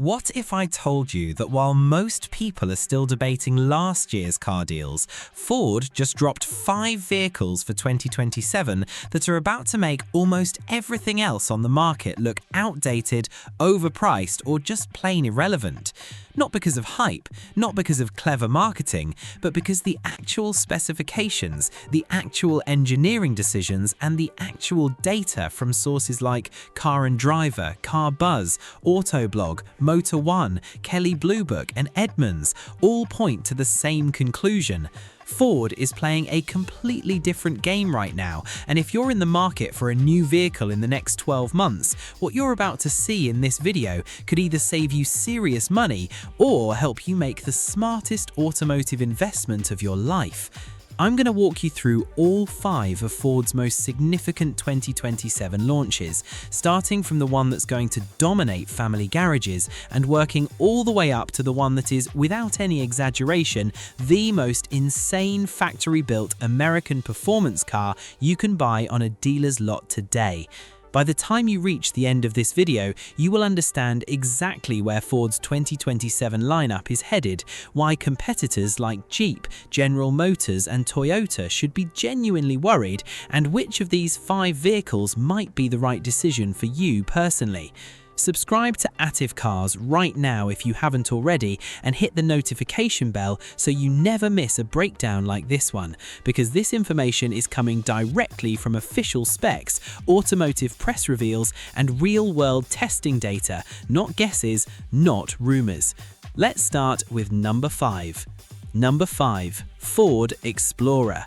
What if I told you that while most people are still debating last year's car deals, Ford just dropped 5 vehicles for 2027 that are about to make almost everything else on the market look outdated, overpriced, or just plain irrelevant? Not because of hype, not because of clever marketing, but because the actual specifications, the actual engineering decisions, and the actual data from sources like Car and Driver, CarBuzz, Autoblog, Motor One, Kelley Blue Book, and Edmunds all point to the same conclusion. Ford is playing a completely different game right now, and if you're in the market for a new vehicle in the next 12 months, what you're about to see in this video could either save you serious money or help you make the smartest automotive investment of your life. I'm going to walk you through all 5 of Ford's most significant 2027 launches, starting from the one that's going to dominate family garages and working all the way up to the one that is, without any exaggeration, the most insane factory-built American performance car you can buy on a dealer's lot today. By the time you reach the end of this video, you will understand exactly where Ford's 2027 lineup is headed, why competitors like Jeep, General Motors, and Toyota should be genuinely worried, and which of these 5 vehicles might be the right decision for you personally. Subscribe to Attiv Cars right now if you haven't already, and hit the notification bell so you never miss a breakdown like this one, because this information is coming directly from official specs, automotive press reveals, and real-world testing data, not guesses, not rumors. Let's start with number 5. Number 5. Ford Explorer.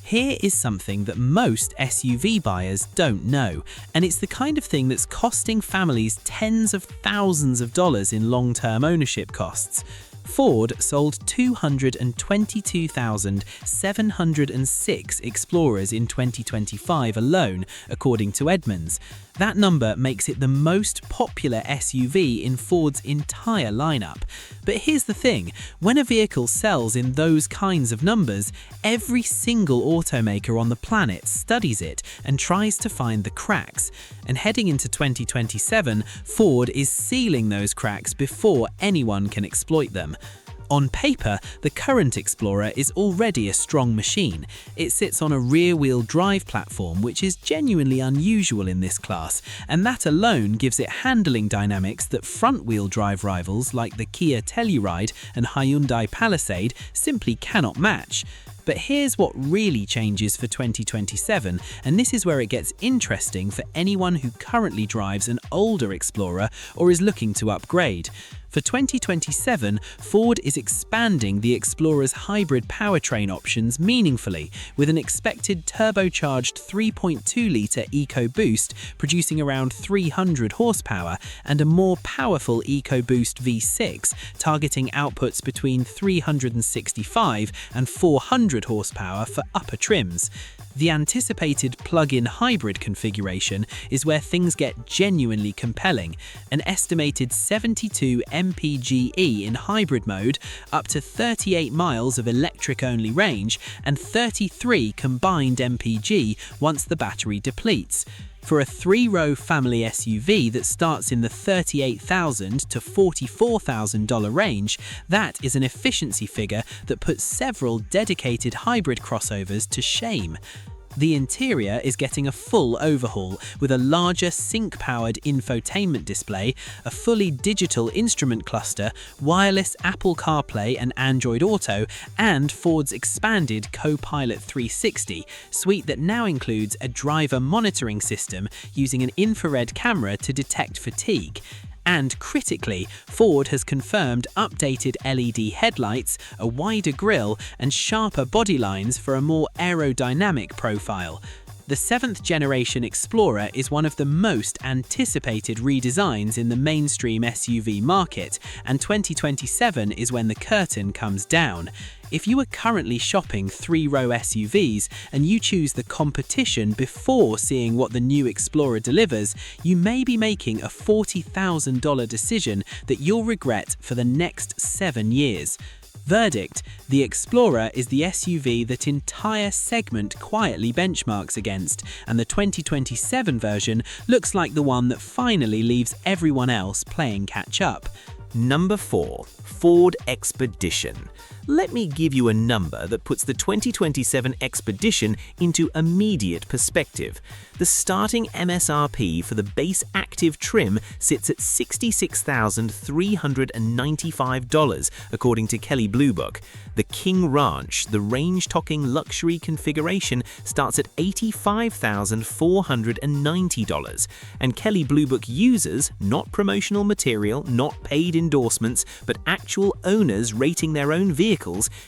Here is something that most SUV buyers don't know, and it's the kind of thing that's costing families tens of thousands of dollars in long-term ownership costs. Ford sold 222,706 Explorers in 2025 alone, according to Edmunds. That number makes it the most popular SUV in Ford's entire lineup. But here's the thing, when a vehicle sells in those kinds of numbers, every single automaker on the planet studies it and tries to find the cracks. And heading into 2027, Ford is sealing those cracks before anyone can exploit them. On paper, the current Explorer is already a strong machine. It sits on a rear-wheel drive platform, which is genuinely unusual in this class, and that alone gives it handling dynamics that front-wheel drive rivals like the Kia Telluride and Hyundai Palisade simply cannot match. But here's what really changes for 2027, and this is where it gets interesting for anyone who currently drives an older Explorer or is looking to upgrade. For 2027, Ford is expanding the Explorer's hybrid powertrain options meaningfully, with an expected turbocharged 3.2-litre EcoBoost producing around 300 horsepower and a more powerful EcoBoost V6 targeting outputs between 365 and 400 horsepower for upper trims. The anticipated plug-in hybrid configuration is where things get genuinely compelling. An estimated 72 mpge in hybrid mode, up to 38 miles of electric-only range, and 33 combined mpg once the battery depletes. For a 3-row family SUV that starts in the $38,000 to $44,000 range, that is an efficiency figure that puts several dedicated hybrid crossovers to shame. The interior is getting a full overhaul with a larger sync-powered infotainment display, a fully digital instrument cluster, wireless Apple CarPlay and Android Auto, and Ford's expanded Co-Pilot 360 suite that now includes a driver monitoring system using an infrared camera to detect fatigue. And critically, Ford has confirmed updated LED headlights, a wider grille, and sharper body lines for a more aerodynamic profile. The 7th generation Explorer is one of the most anticipated redesigns in the mainstream SUV market, and 2027 is when the curtain comes down. If you are currently shopping 3-row SUVs and you choose the competition before seeing what the new Explorer delivers, you may be making a $40,000 decision that you'll regret for the next 7 years. Verdict: the Explorer is the SUV that entire segment quietly benchmarks against, and the 2027 version looks like the one that finally leaves everyone else playing catch up. Number 4. Ford Expedition. Let me give you a number that puts the 2027 Expedition into immediate perspective. The starting MSRP for the base active trim sits at $66,395, according to Kelley Blue Book. The King Ranch, the range-tocking luxury configuration, starts at $85,490. And Kelley Blue Book users, not promotional material, not paid endorsements, but actual owners rating their own vehicles,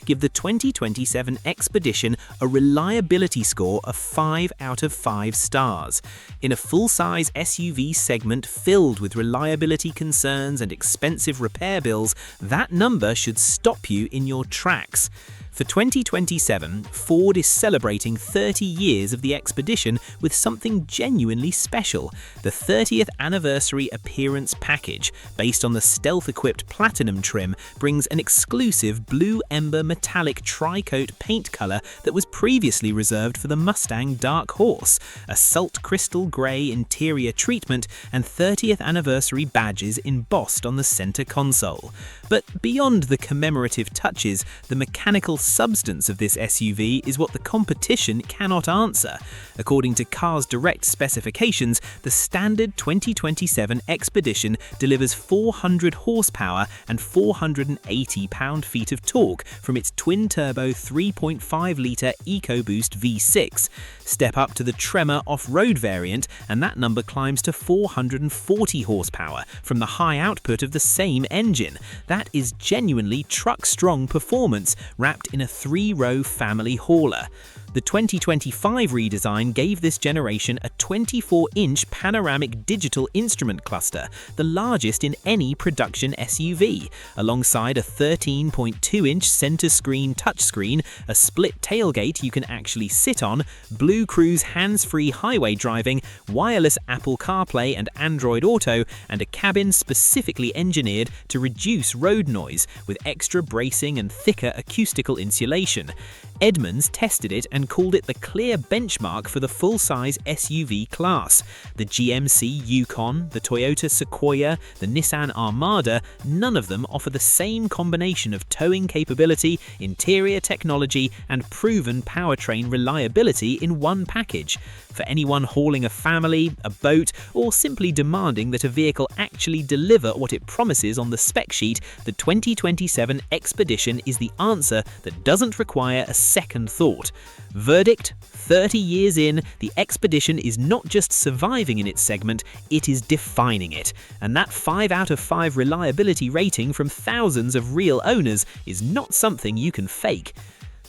give the 2027 Expedition a reliability score of 5 out of 5 stars. In a full-size SUV segment filled with reliability concerns and expensive repair bills, that number should stop you in your tracks. For 2027, Ford is celebrating 30 years of the Expedition with something genuinely special. The 30th Anniversary Appearance Package, based on the stealth-equipped Platinum trim, brings an exclusive blue ember metallic tri-coat paint color that was previously reserved for the Mustang Dark Horse, a salt crystal grey interior treatment, and 30th anniversary badges embossed on the center console. But beyond the commemorative touches, the mechanical substance of this SUV is what the competition cannot answer. According to Cars Direct specifications, the standard 2027 Expedition delivers 400 horsepower and 480 pound-feet of torque from its twin-turbo 3.5-litre EcoBoost V6. Step up to the Tremor off-road variant, and that number climbs to 440 horsepower from the high output of the same engine. That is genuinely truck-strong performance wrapped in a 3-row family hauler. The 2025 redesign gave this generation a 24-inch panoramic digital instrument cluster, the largest in any production SUV, alongside a 13.2-inch center screen touchscreen, a split tailgate you can actually sit on, Blue Cruise hands-free highway driving, wireless Apple CarPlay and Android Auto, and a cabin specifically engineered to reduce road noise with extra bracing and thicker acoustical insulation. Edmunds tested it and called it the clear benchmark for the full-size SUV class. The GMC Yukon, the Toyota Sequoia, the Nissan Armada, none of them offer the same combination of towing capability, interior technology, and proven powertrain reliability in one package. For anyone hauling a family, a boat, or simply demanding that a vehicle actually deliver what it promises on the spec sheet, the 2027 Expedition is the answer that doesn't require a second thought. Verdict: 30 years in, the Expedition is not just surviving in its segment, it is defining it. And that 5 out of 5 reliability rating from thousands of real owners is not something you can fake.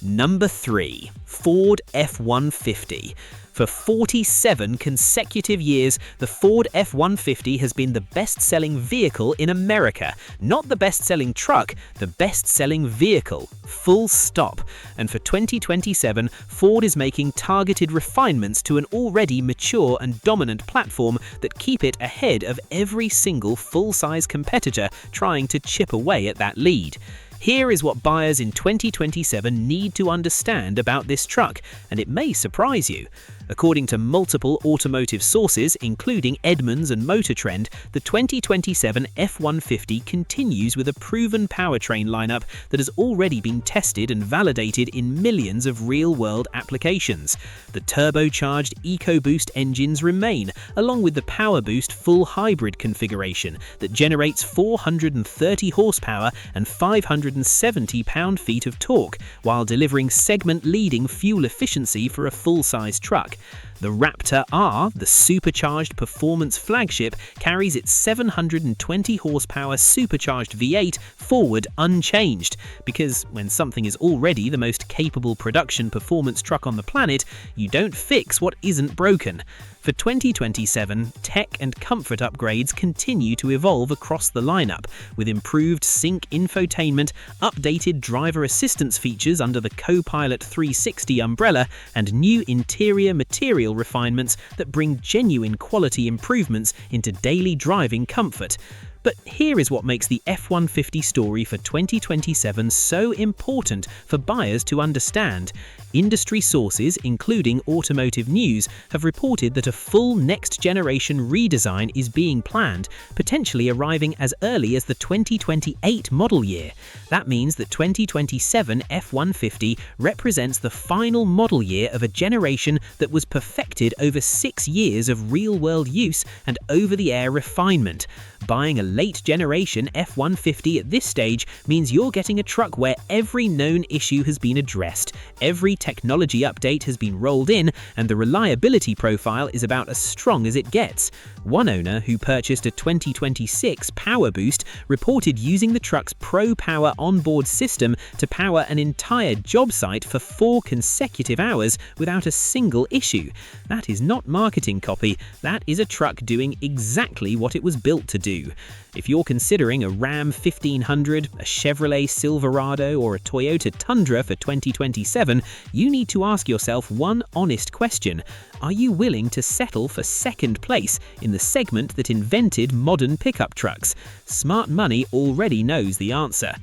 Number 3. Ford F-150. For 47 consecutive years, the Ford F-150 has been the best-selling vehicle in America. Not the best-selling truck, the best-selling vehicle. Full stop. And for 2027, Ford is making targeted refinements to an already mature and dominant platform that keep it ahead of every single full-size competitor trying to chip away at that lead. Here is what buyers in 2027 need to understand about this truck, and it may surprise you. According to multiple automotive sources, including Edmunds and Motor Trend, the 2027 F-150 continues with a proven powertrain lineup that has already been tested and validated in millions of real-world applications. The turbocharged EcoBoost engines remain, along with the PowerBoost full hybrid configuration that generates 430 horsepower and 570 pound-feet of torque, while delivering segment-leading fuel efficiency for a full-size truck. The Raptor R, the supercharged performance flagship, carries its 720 horsepower supercharged V8 forward unchanged, because when something is already the most capable production performance truck on the planet, you don't fix what isn't broken. For 2027, tech and comfort upgrades continue to evolve across the lineup, with improved sync infotainment, updated driver assistance features under the Co-Pilot 360 umbrella, and new interior material refinements that bring genuine quality improvements into daily driving comfort. But here is what makes the F-150 story for 2027 so important for buyers to understand. Industry sources, including Automotive News, have reported that a full next-generation redesign is being planned, potentially arriving as early as the 2028 model year. That means that 2027 F-150 represents the final model year of a generation that was perfected over 6 years of real-world use and over-the-air refinement. Buying a late-generation F-150 at this stage means you're getting a truck where every known issue has been addressed, every technology update has been rolled in, and the reliability profile is about as strong as it gets. One owner who purchased a 2026 Power Boost reported using the truck's Pro Power onboard system to power an entire job site for 4 consecutive hours without a single issue. That is not marketing copy, that is a truck doing exactly what it was built to do. If you're considering a Ram 1500, a Chevrolet Silverado, or a Toyota Tundra for 2027, you need to ask yourself one honest question. Are you willing to settle for second place in the segment that invented modern pickup trucks? Smart money already knows the answer.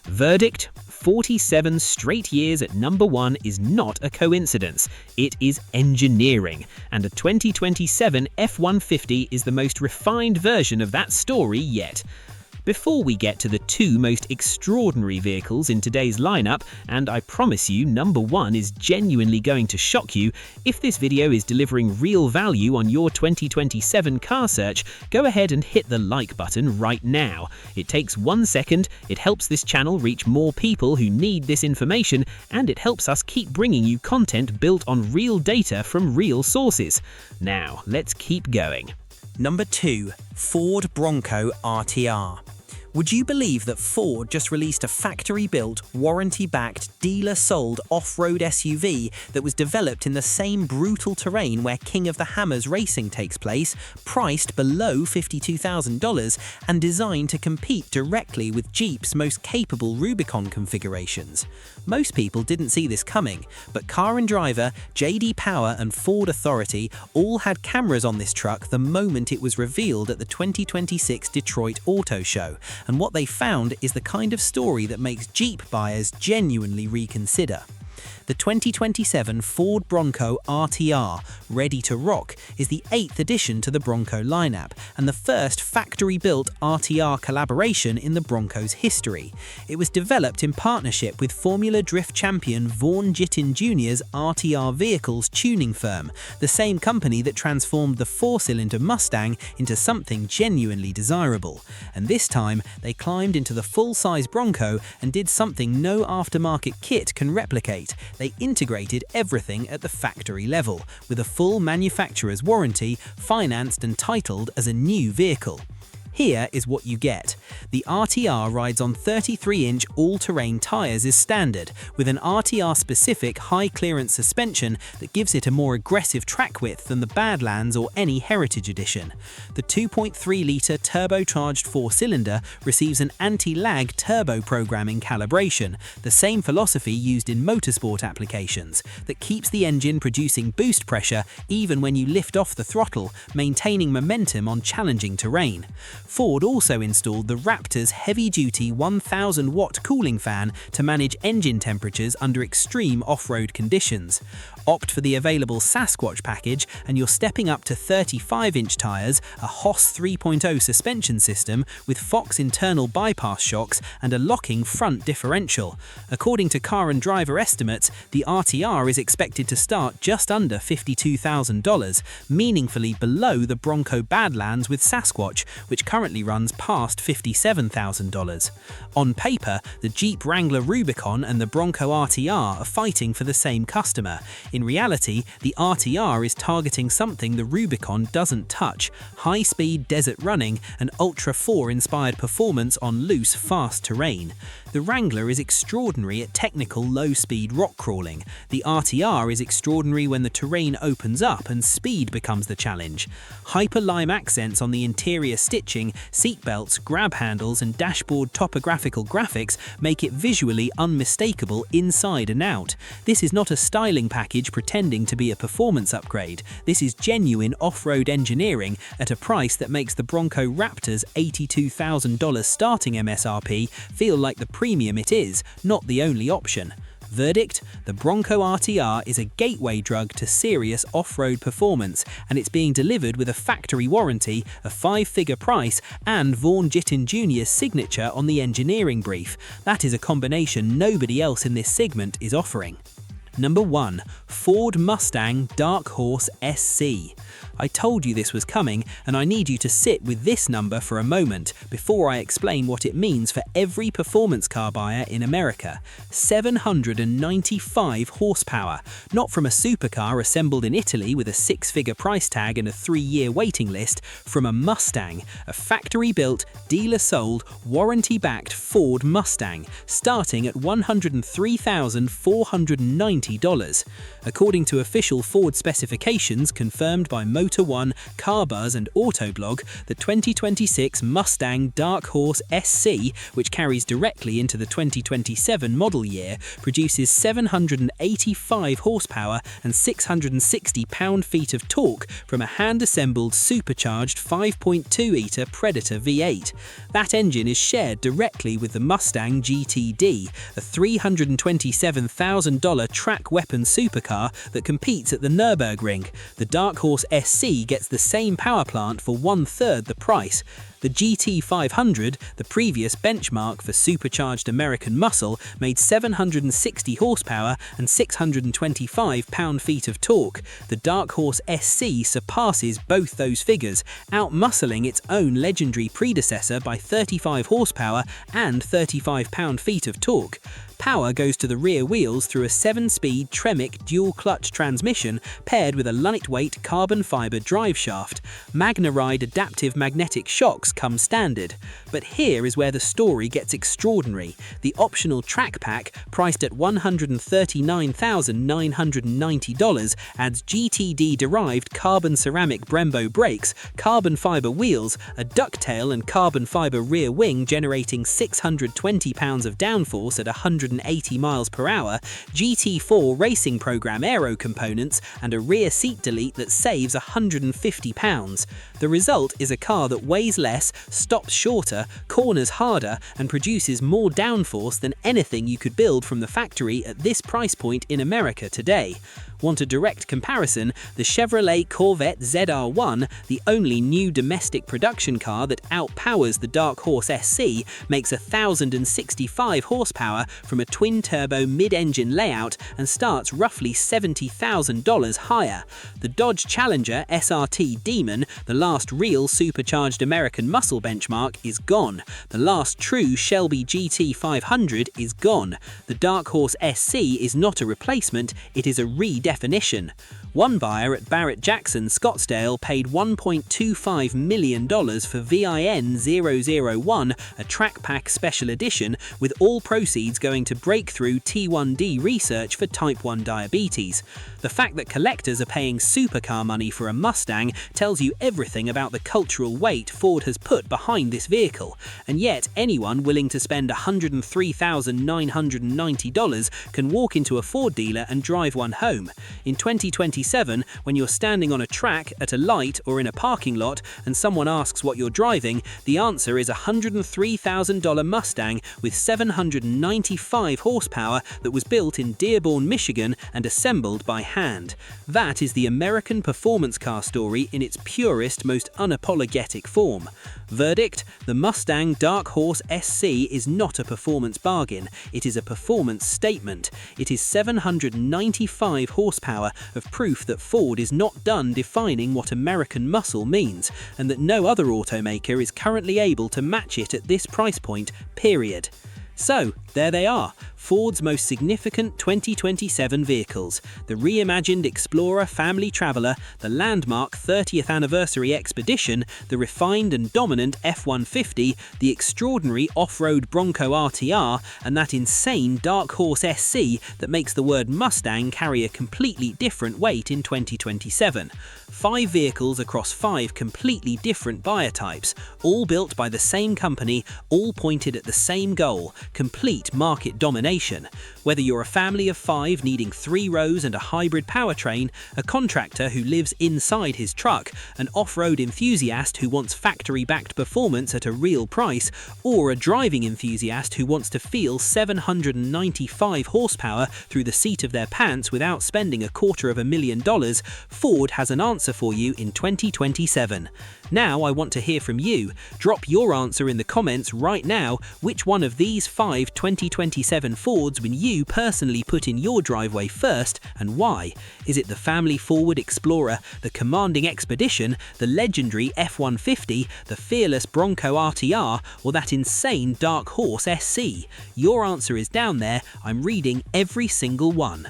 Verdict: 47 straight years at number 1 is not a coincidence. It is engineering, and a 2027 F-150 is the most refined version of that story yet. Before we get to the 2 most extraordinary vehicles in today's lineup, and I promise you number 1 is genuinely going to shock you, if this video is delivering real value on your 2027 car search, go ahead and hit the like button right now. It takes 1 second, it helps this channel reach more people who need this information, and it helps us keep bringing you content built on real data from real sources. Now, let's keep going. Number 2. Ford Bronco RTR. Would you believe that Ford just released a factory-built, warranty-backed, dealer-sold off-road SUV that was developed in the same brutal terrain where King of the Hammers racing takes place, priced below $52,000 and designed to compete directly with Jeep's most capable Rubicon configurations? Most people didn't see this coming, but Car and Driver, JD Power and Ford Authority all had cameras on this truck the moment it was revealed at the 2026 Detroit Auto Show, and what they found is the kind of story that makes Jeep buyers genuinely reconsider. The 2027 Ford Bronco RTR, Ready to Rock, is the 8th addition to the Bronco lineup and the first factory-built RTR collaboration in the Bronco's history. It was developed in partnership with Formula Drift champion Vaughn Gittin Jr.'s RTR Vehicles tuning firm, the same company that transformed the 4-cylinder Mustang into something genuinely desirable. And this time, they climbed into the full-size Bronco and did something no aftermarket kit can replicate. They integrated everything at the factory level, with a full manufacturer's warranty, financed and titled as a new vehicle. Here is what you get. The RTR rides on 33-inch all-terrain tyres as standard, with an RTR-specific high-clearance suspension that gives it a more aggressive track width than the Badlands or any Heritage Edition. The 2.3-litre turbocharged 4-cylinder receives an anti-lag turbo programming calibration, the same philosophy used in motorsport applications, that keeps the engine producing boost pressure even when you lift off the throttle, maintaining momentum on challenging terrain. Ford also installed the Raptor's heavy-duty 1,000-watt cooling fan to manage engine temperatures under extreme off-road conditions. Opt for the available Sasquatch package and you're stepping up to 35-inch tyres, a Haas 3.0 suspension system with Fox internal bypass shocks and a locking front differential. According to Car and Driver estimates, the RTR is expected to start just under $52,000, meaningfully below the Bronco Badlands with Sasquatch, which currently runs past $57,000. On paper, the Jeep Wrangler Rubicon and the Bronco RTR are fighting for the same customer. In reality, the RTR is targeting something the Rubicon doesn't touch: high-speed desert running and Ultra 4-inspired performance on loose, fast terrain. The Wrangler is extraordinary at technical low-speed rock crawling. The RTR is extraordinary when the terrain opens up and speed becomes the challenge. Hyper-lime accents on the interior stitching, seatbelts, grab handles and dashboard topographical graphics make it visually unmistakable inside and out. This is not a styling package package pretending to be a performance upgrade. This is genuine off-road engineering at a price that makes the Bronco Raptor's $82,000 starting MSRP feel like the premium it is, not the only option. Verdict: the Bronco RTR is a gateway drug to serious off-road performance, and it's being delivered with a factory warranty, a 5-figure price, and Vaughn Gittin Jr.'s signature on the engineering brief. That is a combination nobody else in this segment is offering. Number 1. Ford Mustang Dark Horse SC. I told you this was coming, and I need you to sit with this number for a moment before I explain what it means for every performance car buyer in America. 795 horsepower, not from a supercar assembled in Italy with a 6-figure price tag and a 3-year waiting list, from a Mustang, a factory-built, dealer-sold, warranty-backed Ford Mustang, starting at $103,490. According to official Ford specifications confirmed by Motor One, CarBuzz and Autoblog, the 2026 Mustang Dark Horse SC, which carries directly into the 2027 model year, produces 785 horsepower and 660 pound-feet of torque from a hand-assembled supercharged 5.2-litre Predator V8. That engine is shared directly with the Mustang GTD, a $327,000 track weapon supercar that competes at the Nürburgring. The Dark Horse SC gets the same power plant for 1/3 the price. The GT500, the previous benchmark for supercharged American muscle, made 760 horsepower and 625 pound-feet of torque. The Dark Horse SC surpasses both those figures, outmuscling its own legendary predecessor by 35 horsepower and 35 pound-feet of torque. Power goes to the rear wheels through a 7-speed Tremec dual-clutch transmission paired with a lightweight carbon fiber drive shaft. MagnaRide adaptive magnetic shocks come standard. But here is where the story gets extraordinary. The optional track pack, priced at $139,990, adds GTD-derived carbon ceramic Brembo brakes, carbon fiber wheels, a ducktail and carbon fiber rear wing generating 620 pounds of downforce at 180 miles per hour, GT4 racing program aero components, and a rear seat delete that saves 150 pounds. The result is a car that weighs less, stops shorter, corners harder, and produces more downforce than anything you could build from the factory at this price point in America today. Want a direct comparison? The Chevrolet Corvette ZR1, the only new domestic production car that outpowers the Dark Horse SC, makes 1,065 horsepower from a twin-turbo mid-engine layout and starts roughly $70,000 higher. The Dodge Challenger SRT Demon, the last real supercharged American muscle benchmark, is gone. The last true Shelby GT500 is gone. The Dark Horse SC is not a replacement, it is a redefinition. One buyer at Barrett-Jackson, Scottsdale, paid $1.25 million for VIN 001, a track pack special edition, with all proceeds going to breakthrough T1D research for type 1 diabetes. The fact that collectors are paying supercar money for a Mustang tells you everything about the cultural weight Ford has put behind this vehicle, and yet anyone willing to spend $103,990 can walk into a Ford dealer and drive one home. In 2027, when you're standing on a track, at a light, or in a parking lot, and someone asks what you're driving, the answer is a $103,000 Mustang with 795 horsepower that was built in Dearborn, Michigan and assembled by hand. That is the American performance car story in its purest, most unapologetic form. Verdict: the Mustang Dark Horse SC is not a performance bargain, it is a performance statement. It is 795 horsepower of proof that Ford is not done defining what American muscle means, and that no other automaker is currently able to match it at this price point, period. So, there they are, Ford's most significant 2027 vehicles: the reimagined Explorer Family Traveler, the landmark 30th Anniversary Expedition, the refined and dominant F-150, the extraordinary off-road Bronco RTR, and that insane Dark Horse SC that makes the word Mustang carry a completely different weight in 2027. 5 vehicles across 5 completely different buyer types, all built by the same company, all pointed at the same goal: complete market domination. Whether you're a family of 5 needing 3 rows and a hybrid powertrain, a contractor who lives inside his truck, an off-road enthusiast who wants factory-backed performance at a real price, or a driving enthusiast who wants to feel 795 horsepower through the seat of their pants without spending $250,000, Ford has an answer for you in 2027. Now I want to hear from you. Drop your answer in the comments right now. Which one of these 5 2027 Fords will you personally put in your driveway first, and why? Is it the family-forward Explorer, the commanding Expedition, the legendary F-150, the fearless Bronco RTR, or that insane Dark Horse SC? Your answer is down there. I'm reading every single one.